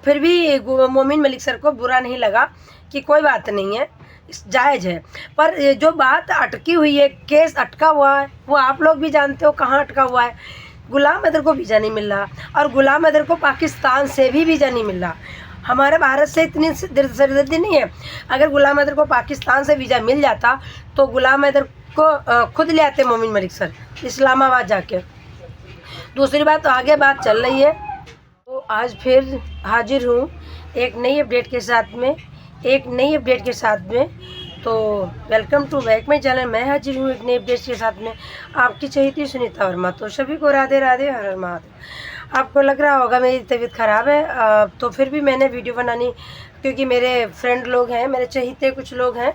फिर भी मोमिन मलिक सर को बुरा नहीं लगा कि कोई बात नहीं है, जायज़ है। पर ये जो बात अटकी हुई है, केस अटका हुआ है, वो आप लोग भी जानते हो कहाँ अटका हुआ है। गुलाम हैदर को वीज़ा नहीं मिल रहा, और गुलाम हैदर को पाकिस्तान से भी वीज़ा नहीं मिल रहा। हमारे भारत से इतनी सरदर्दी नहीं है। अगर गुलाम हैदर को पाकिस्तान से वीज़ा मिल जाता तो गुलाम हैदर को खुद ले आते मोमिन मलिक सर इस्लामाबाद जाके। दूसरी बात, तो आगे बात चल रही है, तो आज फिर हाजिर हूँ एक नई अपडेट के साथ में, तो welcome to back my channel. मैं हाजिर हूँ एक नई अपडेट के साथ में, आपकी चहेती सुनीता वर्मा। तो सभी को राधे राधे, हर हर महादेव। आपको लग रहा होगा मेरी तबीयत ख़राब है, तो फिर भी मैंने वीडियो बनानी, क्योंकि मेरे फ्रेंड लोग हैं, मेरे चहेते कुछ लोग हैं,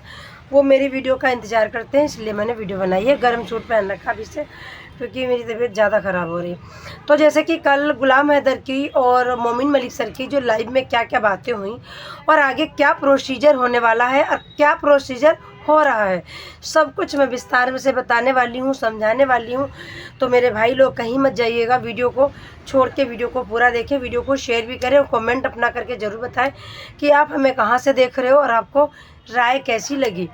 वो मेरी वीडियो का इंतज़ार करते हैं, इसलिए मैंने वीडियो बनाई है। गर्म सूट पहन रखा अभी से, क्योंकि मेरी तबीयत ज़्यादा ख़राब हो रही है। तो जैसे कि कल गुलाम हैदर की और मोमिन मलिक सर की जो लाइव में क्या क्या बातें हुई, और आगे क्या प्रोसीजर होने वाला है और क्या प्रोसीजर हो रहा है, सब कुछ मैं विस्तार से बताने वाली हूँ, समझाने वाली हूँ। तो मेरे भाई लोग कहीं मत जाइएगा, वीडियो को छोड़ के वीडियो को पूरा देखें, वीडियो को शेयर भी करें और कमेंट अपना करके ज़रूर बताएं कि आप हमें कहाँ से देख रहे हो और आपको राय कैसी लगी।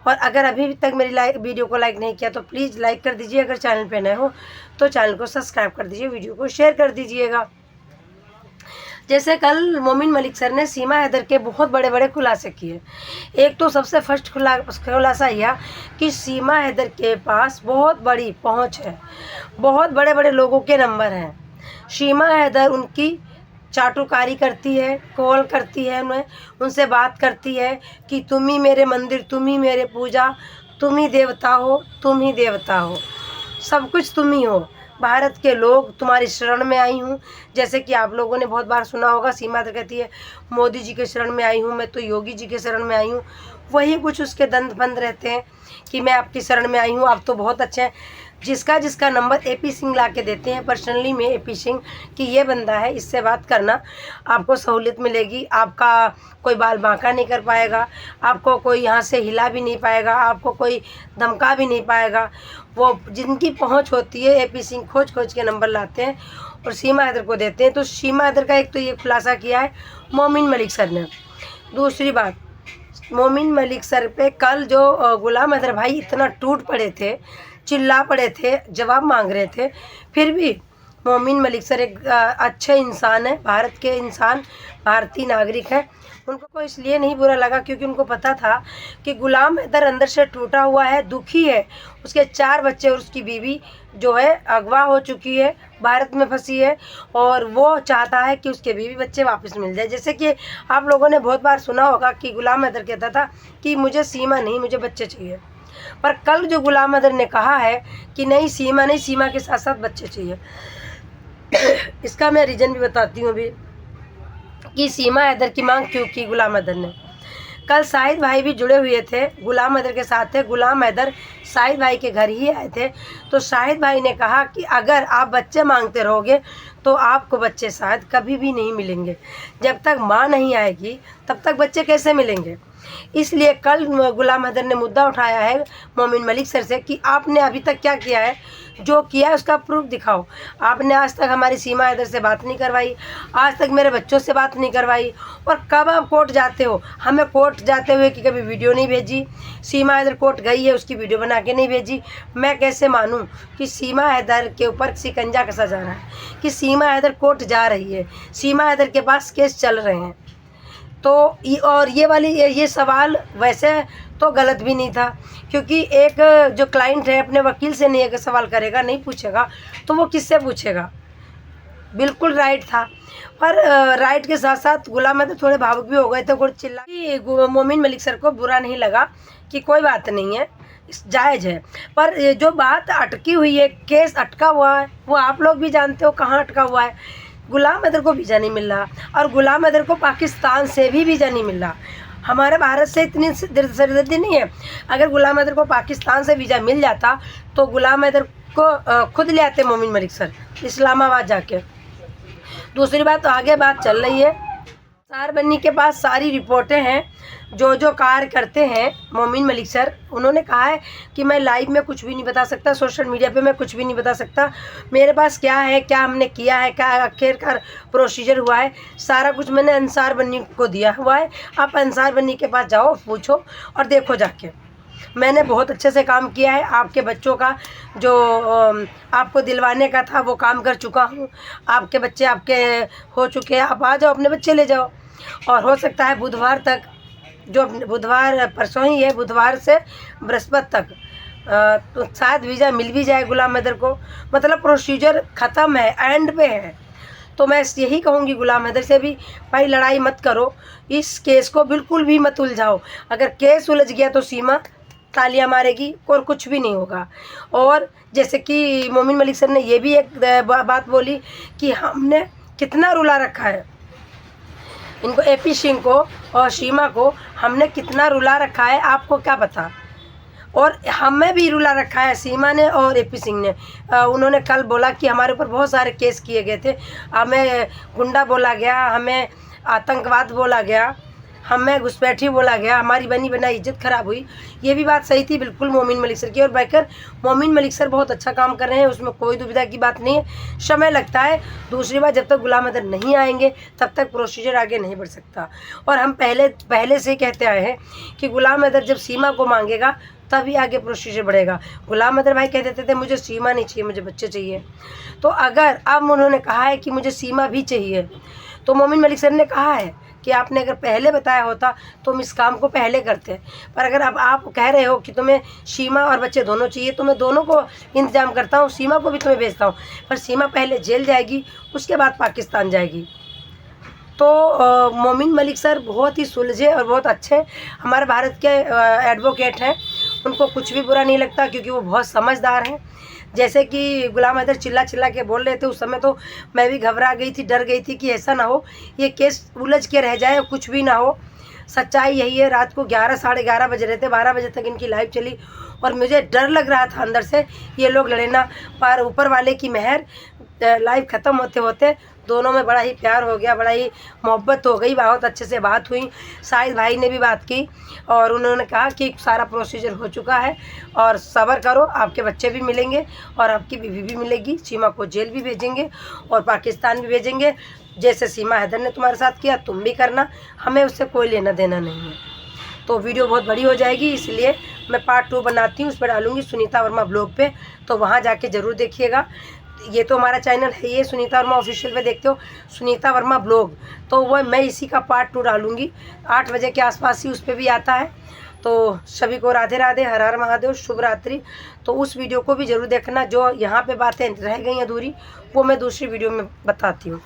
और अगर अभी तक मेरी वीडियो को लाइक नहीं किया तो प्लीज़ लाइक कर दीजिए। अगर चैनल पे नए हो तो चैनल को सब्सक्राइब कर दीजिए, वीडियो को शेयर कर दीजिएगा। जैसे कल मोमिन मलिक सर ने सीमा हैदर के बहुत बड़े बड़े खुलासे किए। एक तो सबसे फर्स्ट खुलासा यह कि सीमा हैदर के पास बहुत बड़ी पहुंच है, बहुत बड़े बड़े लोगों के नंबर हैं। सीमा हैदर उनकी चाटुकारी करती है, कॉल करती है, उनसे बात करती है कि तुम ही मेरे मंदिर, तुम ही मेरे पूजा, तुम ही देवता हो, तुम ही देवता हो, सब कुछ तुम ही हो, भारत के लोग तुम्हारी शरण में आई हूँ। जैसे कि आप लोगों ने बहुत बार सुना होगा, सीमा तो कहती है मोदी जी के शरण में आई हूँ, मैं तो योगी जी के शरण में आई हूँ। वही कुछ उसके दंत बंद रहते हैं कि मैं आपकी शरण में आई हूँ, आप तो बहुत अच्छे हैं। जिसका नंबर AP सिंह ला के देते हैं पर्सनली में, AP सिंह कि ये बंदा है, इससे बात करना, आपको सहूलियत मिलेगी, आपका कोई बाल बांका नहीं कर पाएगा, आपको कोई यहाँ से हिला भी नहीं पाएगा, आपको कोई धमका भी नहीं पाएगा। वो जिनकी पहुँच होती है AP सिंह खोज के नंबर लाते हैं और सीमा हैदर को देते हैं। तो सीमा हैदर का एक तो ये खुलासा किया है मोमिन मलिक सर ने। दूसरी बात, मोमिन मलिक सर पे कल जो गुलाम हैदर भाई इतना टूट पड़े थे, चिल्ला पड़े थे, जवाब मांग रहे थे, फिर भी मोमिन मलिक सर एक अच्छे इंसान है, भारत के इंसान, भारतीय नागरिक है। उनको इसलिए नहीं बुरा लगा क्योंकि उनको पता था कि गुलाम हैदर अंदर से टूटा हुआ है, दुखी है। उसके 4 बच्चे और उसकी बीवी जो है अगवा हो चुकी है, भारत में फंसी है, और वो चाहता है कि उसके बीवी बच्चे वापस मिल जाए। जैसे कि आप लोगों ने बहुत बार सुना होगा कि गुलाम हैदर कहता था कि मुझे सीमा नहीं, मुझे बच्चे चाहिए। पर कल जो गुलाम हैदर ने कहा है कि नहीं सीमा नहीं, सीमा के साथ साथ बच्चे चाहिए, इसका मैं रीज़न भी बताती हूँ अभी कि सीमा हैदर की मांग क्यों की गुलाम हैदर ने। कल शाहिद भाई भी जुड़े हुए थे, गुलाम हैदर के साथ थे। गुलाम हैदर शाहिद भाई के घर ही आए थे। तो शाहिद भाई ने कहा कि अगर आप बच्चे मांगते रहोगे तो आपको बच्चे शायद कभी भी नहीं मिलेंगे। जब तक माँ नहीं आएगी तब तक बच्चे कैसे मिलेंगे। इसलिए कल गुलाम हैदर ने मुद्दा उठाया है मोमिन मलिक सर से कि आपने अभी तक क्या किया है, जो किया है उसका प्रूफ दिखाओ। आपने आज तक हमारी सीमा हैदर से बात नहीं करवाई, आज तक मेरे बच्चों से बात नहीं करवाई, और कब आप कोर्ट जाते हो, हमें कोर्ट जाते हुए कि कभी वीडियो नहीं भेजी। सीमा हैदर कोर्ट गई है, उसकी वीडियो बना के नहीं भेजी। मैं कैसे मानूं कि सीमा हैदर के ऊपर शिकंजा कसा जा रहा है, कि सीमा हैदर कोर्ट जा रही है, सीमा हैदर के पास केस चल रहे हैं। तो और ये सवाल वैसे तो गलत भी नहीं था, क्योंकि एक जो क्लाइंट है अपने वकील से नहीं अगर सवाल करेगा, नहीं पूछेगा, तो वो किससे पूछेगा। बिल्कुल राइट था। पर राइट के साथ साथ गुलाम हैदर थोड़े भावुक भी हो गए थे, कुछ चिल्ला। मोमिन मलिक सर को बुरा नहीं लगा कि कोई बात नहीं है, जायज़ है। पर जो बात अटकी हुई है, केस अटका हुआ है, वो आप लोग भी जानते हो कहाँ अटका हुआ है। गुलाम हैदर को वीज़ा नहीं मिल रहा, और गुलाम हैदर को पाकिस्तान से भी वीज़ा नहीं मिल रहा। हमारे भारत से इतनी सरदर्दी नहीं है। अगर गुलाम हैदर को पाकिस्तान से वीज़ा मिल जाता तो गुलाम हैदर को खुद ले आते मोमिन मलिक सर इस्लामाबाद जाके। दूसरी बात, तो आगे बात चल रही है, सार बन्नी के पास सारी रिपोर्टें हैं, जो जो कार्य करते हैं मोमिन मलिक सर, उन्होंने कहा है कि मैं लाइव में कुछ भी नहीं बता सकता, सोशल मीडिया पे मैं कुछ भी नहीं बता सकता। मेरे पास क्या है, क्या हमने किया है, क्या आखिरकार प्रोसीजर हुआ है, सारा कुछ मैंने अंसार बन्नी को दिया हुआ है। आप अंसार बन्नी के पास जाओ, पूछो और देखो जाके। मैंने बहुत अच्छे से काम किया है। आपके बच्चों का जो आपको दिलवाने का था वो काम कर चुका हूँ। आपके बच्चे आपके हो चुके हैं, आप आ जाओ, अपने बच्चे ले जाओ। और हो सकता है बुधवार तक, जो बुधवार परसों ही है, बुधवार से बृहस्पति तक तो शायद वीज़ा मिल भी जाए गुलाम हैदर को। मतलब प्रोसीजर ख़त्म है, एंड पे है। तो मैं यही कहूँगी गुलाम हैदर से भी, भाई लड़ाई मत करो, इस केस को बिल्कुल भी मत उलझाओ। अगर केस उलझ गया तो सीमा तालियां मारेगी और कुछ भी नहीं होगा। और जैसे कि मोमिन मलिक सर ने ये भी एक बात बोली कि हमने कितना रुला रखा है इनको, एपी सिंह को और सीमा को हमने कितना रुला रखा है, आपको क्या पता। और हमें भी रुला रखा है सीमा ने और एपी सिंह ने। उन्होंने कल बोला कि हमारे ऊपर बहुत सारे केस किए गए थे, हमें गुंडा बोला गया, हमें आतंकवाद बोला गया, हमें घुसपैठी बोला गया, हमारी बनी बनाई इज्जत ख़राब हुई। ये भी बात सही थी बिल्कुल मोमिन मलिक सर की। और बैकर मोमिन मलिक सर बहुत अच्छा काम कर रहे हैं, उसमें कोई दुविधा की बात नहीं है। समय लगता है। दूसरी बात, जब तक गुलाम हैदर नहीं आएंगे तब तक प्रोसीजर आगे नहीं बढ़ सकता। और हम पहले से कहते आए हैं कि गुलाम हैदर जब सीमा को मांगेगा तभी आगे प्रोसीजर बढ़ेगा। गुलाम हैदर भाई कह देते थे मुझे सीमा नहीं चाहिए, मुझे बच्चे चाहिए। तो अगर अब उन्होंने कहा है कि मुझे सीमा भी चाहिए, तो मोमिन मलिक सर ने कहा है कि आपने अगर पहले बताया होता तो हम इस काम को पहले करते। पर अगर अब आप कह रहे हो कि तुम्हें सीमा और बच्चे दोनों चाहिए, तो मैं दोनों को इंतजाम करता हूँ, सीमा को भी तुम्हें भेजता हूँ। पर सीमा पहले जेल जाएगी, उसके बाद पाकिस्तान जाएगी। तो मोमिन मलिक सर बहुत ही सुलझे और बहुत अच्छे हमारे भारत के एडवोकेट हैं। उनको कुछ भी बुरा नहीं लगता, क्योंकि वो बहुत समझदार हैं। जैसे कि गुलाम हैदर चिल्ला चिल्ला के बोल रहे थे, उस समय तो मैं भी घबरा गई थी, डर गई थी कि ऐसा ना हो ये केस उलझ के रह जाए, कुछ भी ना हो। सच्चाई यही है। रात को 11 साढ़े 11 बज रहे थे, 12 बजे तक इनकी लाइव चली और मुझे डर लग रहा था अंदर से, ये लोग लड़े ना। पर ऊपर वाले की मेहर, लाइव ख़त्म होते होते दोनों में बड़ा ही प्यार हो गया, बड़ा ही मोहब्बत हो गई, बहुत अच्छे से बात हुई। शाहिद भाई ने भी बात की और उन्होंने कहा कि सारा प्रोसीजर हो चुका है और सब्र करो, आपके बच्चे भी मिलेंगे और आपकी बीवी भी मिलेगी। सीमा को जेल भी भेजेंगे और पाकिस्तान भी भेजेंगे। जैसे सीमा हैदर ने तुम्हारे साथ किया तुम भी करना, हमें उससे कोई लेना देना नहीं है। तो वीडियो बहुत बड़ी हो जाएगी, इसलिए मैं पार्ट 2 बनाती हूँ, उस पर डालूँगी सुनीता वर्मा ब्लॉग पे, तो वहाँ जाके ज़रूर देखिएगा। ये तो हमारा चैनल है, ये सुनीता वर्मा ऑफिशियल पे देखते हो, सुनीता वर्मा ब्लॉग, तो वह मैं इसी का पार्ट 2 डालूँगी 8 बजे के आसपास ही, उस पर भी आता है। तो सभी को राधे राधे, हर हर महादेव, शुभ रात्रि। तो उस वीडियो को भी ज़रूर देखना, जो यहाँ पे बातें रह गई अधूरी वो मैं दूसरी वीडियो में बताती हूँ।